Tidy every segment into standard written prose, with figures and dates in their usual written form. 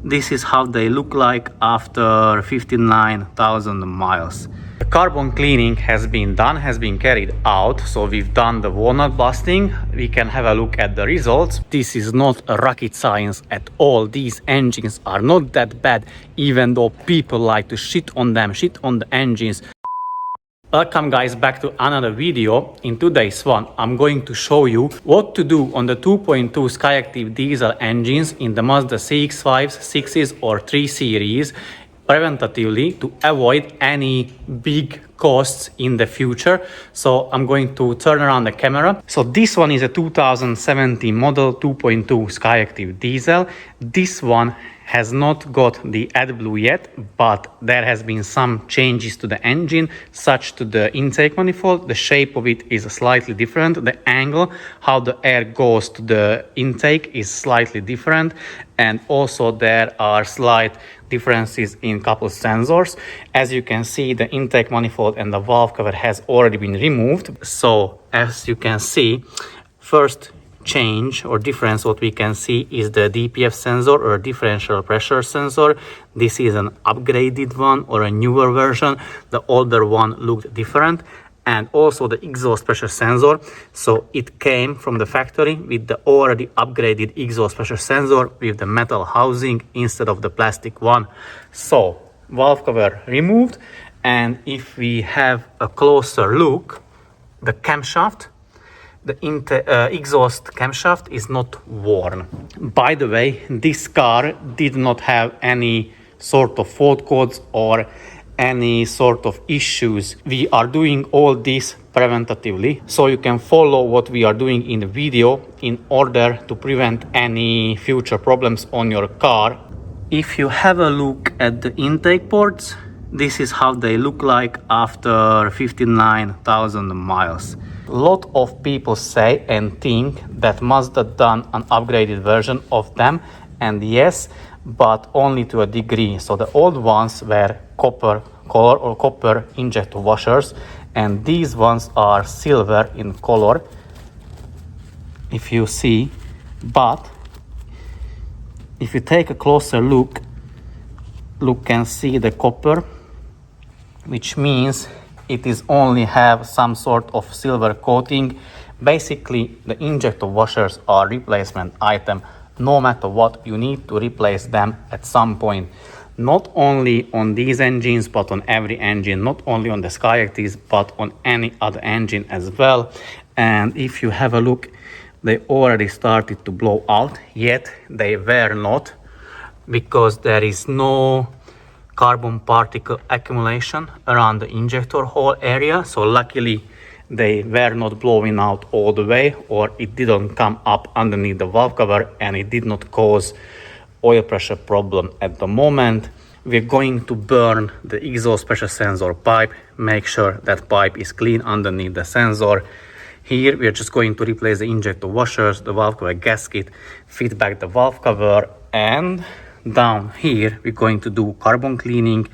This is how they look like after 59,000 miles. The carbon cleaning has been done, has been carried out. So we've done the walnut busting. We can have a look at the results. This is not a rocket science at all. These engines are not that bad, even though people like to shit on them, shit on the engines. Welcome guys back to another video. In today's one I'm going to show you what to do on the 2.2 Skyactiv diesel engines in the Mazda CX-5s, 6s or 3 series preventatively to avoid any big costs in the future. So I'm going to turn around the camera. So this one is a 2017 model 2.2 Skyactiv diesel. This one has not got the AdBlue yet, but there has been some changes to the engine, such to the intake manifold. The shape of it is slightly different. The angle, how the air goes to the intake, is slightly different. And also there are slight differences in couple sensors. As you can see, the intake manifold and the valve cover has already been removed. So as you can see, first change or difference what we can see is the DPF sensor or differential pressure sensor. This is an upgraded one or a newer version. The older one looked different. And also the exhaust pressure sensor. So it came from the factory with the already upgraded exhaust pressure sensor with the metal housing instead of the plastic one. So valve cover removed, and if we have a closer look, the camshaft, the exhaust camshaft is not worn. By the way, this car did not have any sort of fault codes or any sort of issues. We are doing all this preventatively, so you can follow what we are doing in the video in order to prevent any future problems on your car. If you have a look at the intake ports, this is how they look like after 59,000 miles. A lot of people say and think that Mazda done an upgraded version of them, and yes, but only to a degree. So the old ones were copper color or copper injector washers, and these ones are silver in color, if you see. But if you take a closer look, can see the copper, which means it is only have some sort of silver coating. Basically, the injector washers are replacement item. No matter what, you need to replace them at some point. Not only on these engines, but on every engine. Not only on the Skyactivs, but on any other engine as well. And if you have a look, they already started to blow out. Yet they were not, because there is no carbon particle accumulation around the injector hole area. So luckily they were not blowing out all the way, or it didn't come up underneath the valve cover, and it did not cause oil pressure problem at the moment. We're going to burn the exhaust pressure sensor pipe, make sure that pipe is clean underneath the sensor. Here we're just going to replace the injector washers, the valve cover gasket, fit back the valve cover, and down here we're going to do carbon cleaning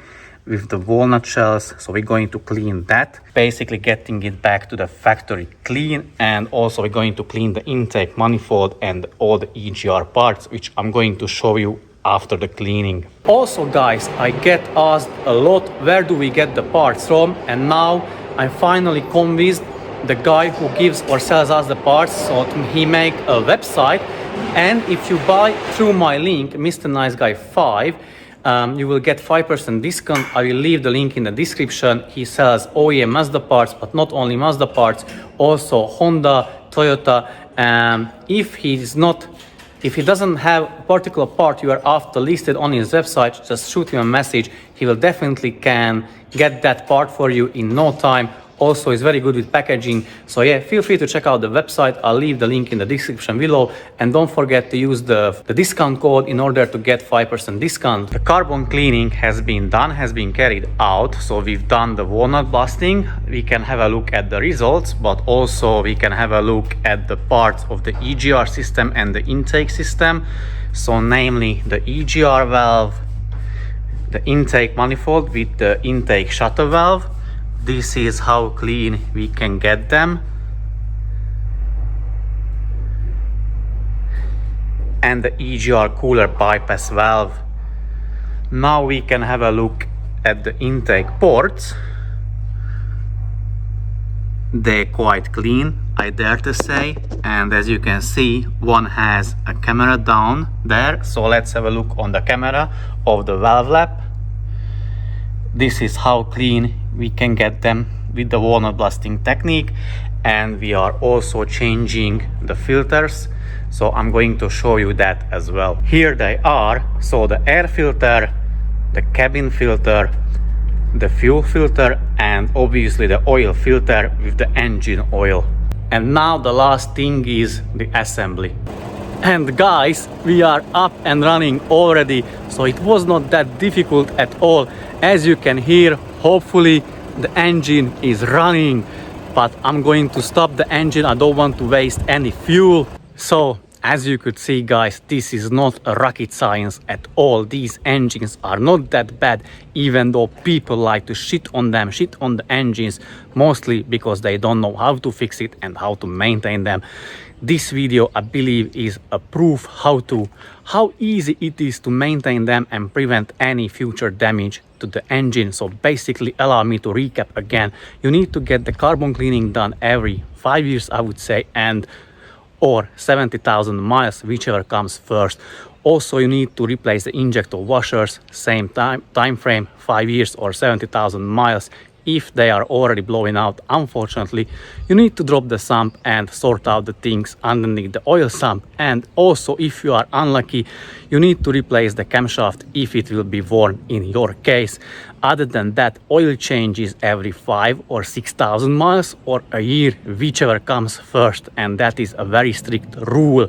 with the walnut shells. So we're going to clean that, basically getting it back to the factory clean. And also we're going to clean the intake manifold and all the EGR parts, which I'm going to show you after the cleaning. Also guys, I get asked a lot, where do we get the parts from? And now I'm finally convinced the guy who gives or sells us the parts, so he make a website. And if you buy through my link, Mr. Nice Guy 5, you will get 5% discount. I will leave the link in the description. He sells OEM Mazda parts, but not only Mazda parts, also Honda, Toyota. If he doesn't have a particular part you are after listed on his website, just shoot him a message. He will definitely can get that part for you in no time. Also, is very good with packaging. So yeah, feel free to check out the website. I'll leave the link in the description below. And don't forget to use the discount code in order to get 5% discount. The carbon cleaning has been done, has been carried out. So we've done the walnut busting. We can have a look at the results, but also we can have a look at the parts of the EGR system and the intake system. So namely the EGR valve, the intake manifold with the intake shutter valve. This is how clean we can get them. And the EGR cooler bypass valve. Now we can have a look at the intake ports. They're quite clean, I dare to say, and as you can see, one has a camera down there. So let's have a look on the camera of the valve lap. This is how clean we can get them with the walnut blasting technique, and we are also changing the filters, so I'm going to show you that as well. Here they are. So the air filter, the cabin filter, the fuel filter, and obviously the oil filter with the engine oil. And now the last thing is the assembly. And guys, we are up and running already, so it was not that difficult at all. As you can hear, hopefully the engine is running, but I'm going to stop the engine. I don't want to waste any fuel. So as you could see, guys, this is not a rocket science at all. These engines are not that bad, even though people like to shit on them, shit on the engines, mostly because they don't know how to fix it and how to maintain them. This video, I believe, is a proof how easy it is to maintain them and prevent any future damage to the engine. So basically, allow me to recap again. You need to get the carbon cleaning done every 5 years, I would say, and or 70,000 miles, whichever comes first. Also, you need to replace the injector washers, same time frame, 5 years or 70,000 miles. If they are already blowing out, unfortunately, you need to drop the sump and sort out the things underneath the oil sump. And also, if you are unlucky, you need to replace the camshaft if it will be worn in your case. Other than that, oil changes every 5 or 6,000 miles or a year, whichever comes first, and that is a very strict rule.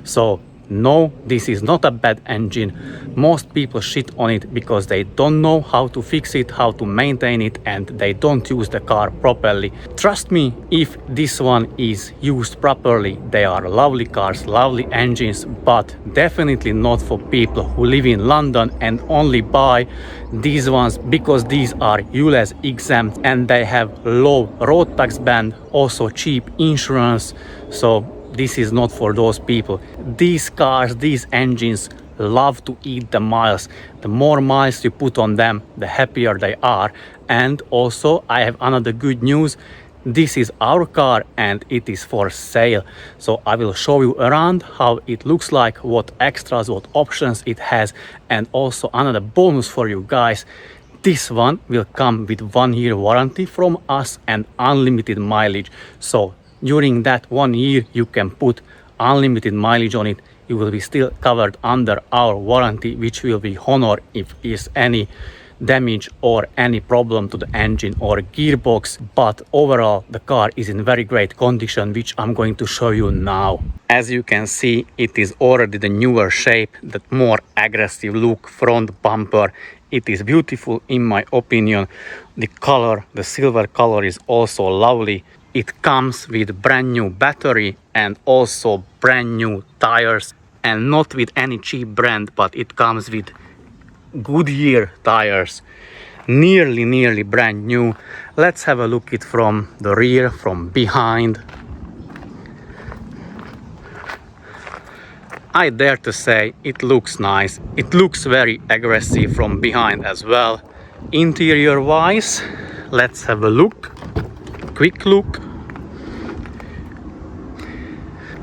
So no, this is not a bad engine. Most people shit on it because they don't know how to fix it, how to maintain it, and they don't use the car properly. Trust me, if this one is used properly, they are lovely cars, lovely engines, but definitely not for people who live in London and only buy these ones because these are ULEZ exempt and they have low road tax ban, also cheap insurance. So this is not for those people. These cars, these engines love to eat the miles. The more miles you put on them, the happier they are. And also, I have another good news. This is our car and it is for sale. So I will show you around how it looks like, what extras, what options it has. And also another bonus for you guys. This one will come with 1 year warranty from us and unlimited mileage. So during that 1 year, you can put unlimited mileage on it. You will be still covered under our warranty, which will be honored if is any damage or any problem to the engine or gearbox. But overall, the car is in very great condition, which I'm going to show you now. As you can see, it is already the newer shape, the more aggressive look front bumper. It is beautiful in my opinion. The color, the silver color, is also lovely. It comes with brand new battery and also brand new tires, and not with any cheap brand, but it comes with Goodyear tires, nearly brand new. Let's have a look at it from the rear, from behind. I dare to say it looks nice. It looks very aggressive from behind as well. Interior wise, let's have a look. Quick look.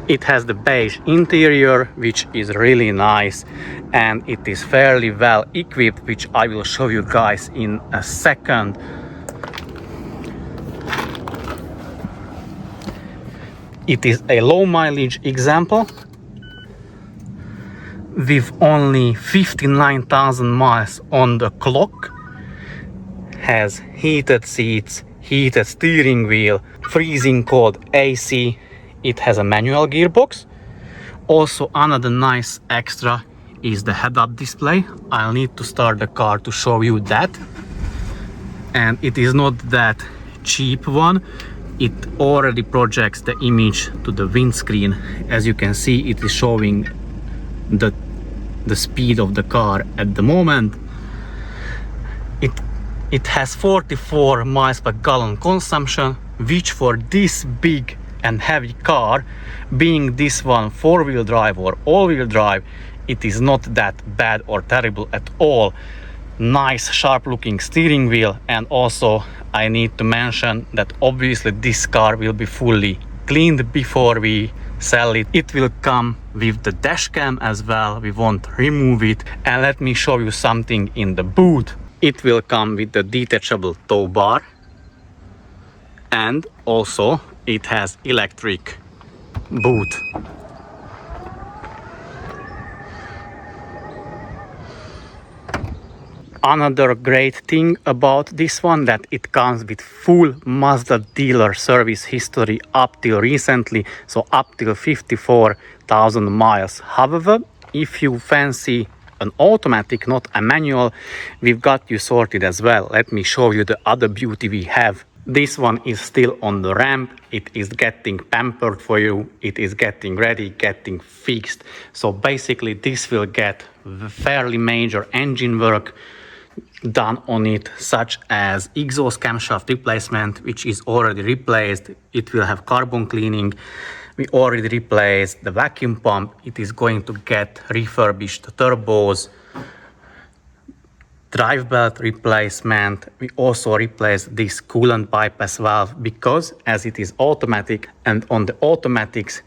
It has the beige interior, which is really nice, and it is fairly well equipped, which I will show you guys in a second. It is a low mileage example with only 59,000 miles on the clock. Has heated seats, heated steering wheel, freezing cold AC. It has a manual gearbox. Also, another nice extra is the head-up display. I'll need to start the car to show you that. And it is not that cheap one. It already projects the image to the windscreen. As you can see, it is showing the speed of the car at the moment. It has 44 miles per gallon consumption, which for this big and heavy car, being this one 4-wheel drive or all-wheel drive, it is not that bad or terrible at all. Nice sharp looking steering wheel, and also I need to mention that obviously this car will be fully cleaned before we sell it. It will come with the dash cam as well, we won't remove it. And let me show you something in the boot. It will come with the detachable tow bar, and also it has electric boot. Another great thing about this one, that it comes with full Mazda dealer service history up till recently, so up till 54,000 miles. However, if you fancy an automatic, not a manual, we've got you sorted as well. Let me show you the other beauty we have. This one is still on the ramp. It is getting pampered for you. It is getting ready, getting fixed. So basically this will get fairly major engine work done on it, such as exhaust camshaft replacement, which is already replaced. It will have carbon cleaning. We already replaced the vacuum pump. It is going to get refurbished turbos, drive belt replacement. We also replaced this coolant bypass valve, because as it is automatic, and on the automatics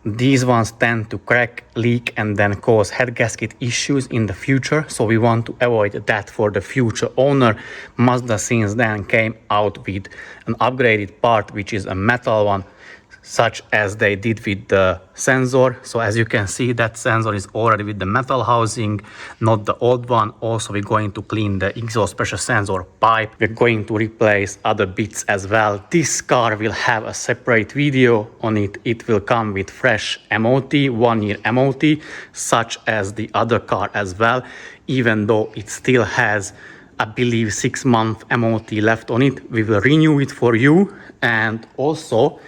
these ones tend to crack, leak, and then cause head gasket issues in the future. So we want to avoid that for the future owner. Mazda since then came out with an upgraded part, which is a metal one, such as they did with the sensor. So as you can see, that sensor is already with the metal housing, not the old one. Also, we're going to clean the exhaust pressure sensor pipe. We're going to replace other bits as well. This car will have a separate video on it. It will come with fresh MOT, 1 year MOT, such as the other car as well, even though it still has, I believe, 6-month MOT left on it. We will renew it for you. And also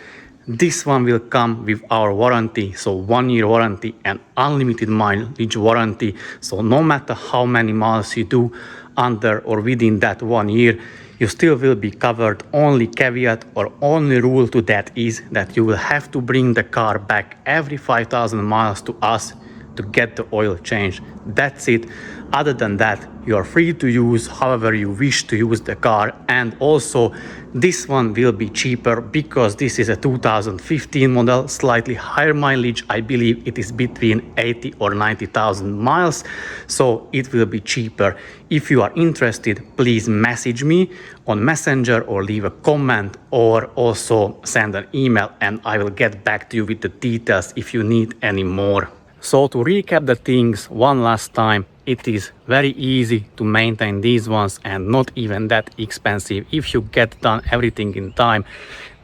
this one will come with our warranty, so 1 year warranty and unlimited mileage warranty. So no matter how many miles you do under or within that 1 year, you still will be covered. Only caveat or only rule to that is that you will have to bring the car back every 5,000 miles to us to get the oil change. That's it. Other than that, you are free to use however you wish to use the car. And also this one will be cheaper because this is a 2015 model, slightly higher mileage. I believe it is between 80 or 90,000 miles, so it will be cheaper. If you are interested, please message me on Messenger or leave a comment, or also send an email, and I will get back to you with the details if you need any more. So to recap the things one last time, it is very easy to maintain these ones and not even that expensive. If you get done everything in time,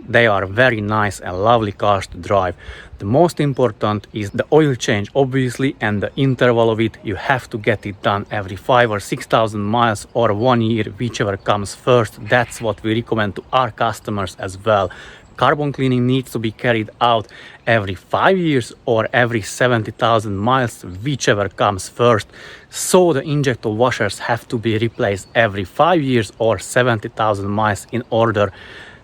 they are very nice and lovely cars to drive. The most important is the oil change, obviously, and the interval of it. You have to get it done every 5,000 or 6,000 miles or 1 year, whichever comes first. That's what we recommend to our customers as well. Carbon cleaning needs to be carried out every 5 years or every 70,000 miles, whichever comes first. So the injector washers have to be replaced every 5 years or 70,000 miles in order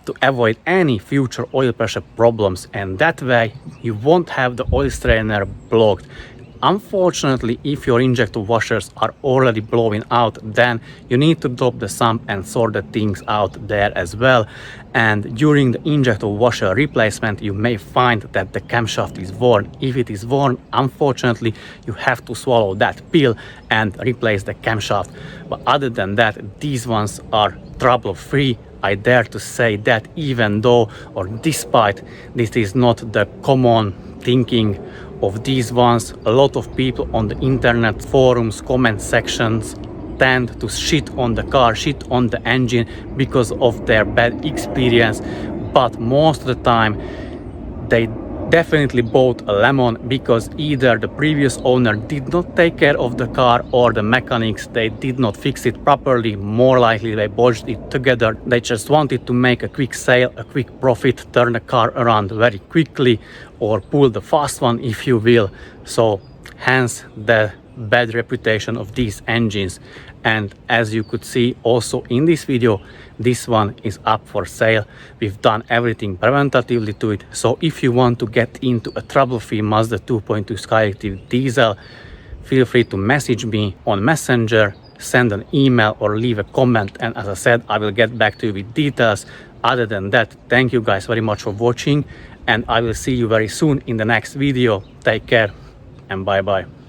to avoid any future oil pressure problems, and that way you won't have the oil strainer blocked. Unfortunately, if your injector washers are already blowing out, then you need to drop the sump and sort the things out there as well. And during the injector washer replacement, you may find that the camshaft is worn. If it is worn, unfortunately, you have to swallow that pill and replace the camshaft. But other than that, these ones are trouble-free. I dare to say that, even though or despite this is not the common thinking of these ones. A lot of people on the internet forums, comment sections tend to shit on the car, shit on the engine because of their bad experience, but most of the time they definitely bought a lemon because either the previous owner did not take care of the car or the mechanics, they did not fix it properly. More likely they bodged it together. They just wanted to make a quick sale, a quick profit, turn the car around very quickly, or pull the fast one if you will. So hence the bad reputation of these engines. And as you could see also in this video, this one is up for sale. We've done everything preventatively to it. So if you want to get into a trouble-free Mazda 2.2 Skyactiv diesel feel free to message me on Messenger, send an email or leave a comment, and as I said, I will get back to you with details. Other than that, thank you guys very much for watching, and I will see you very soon in the next video. Take care and bye bye.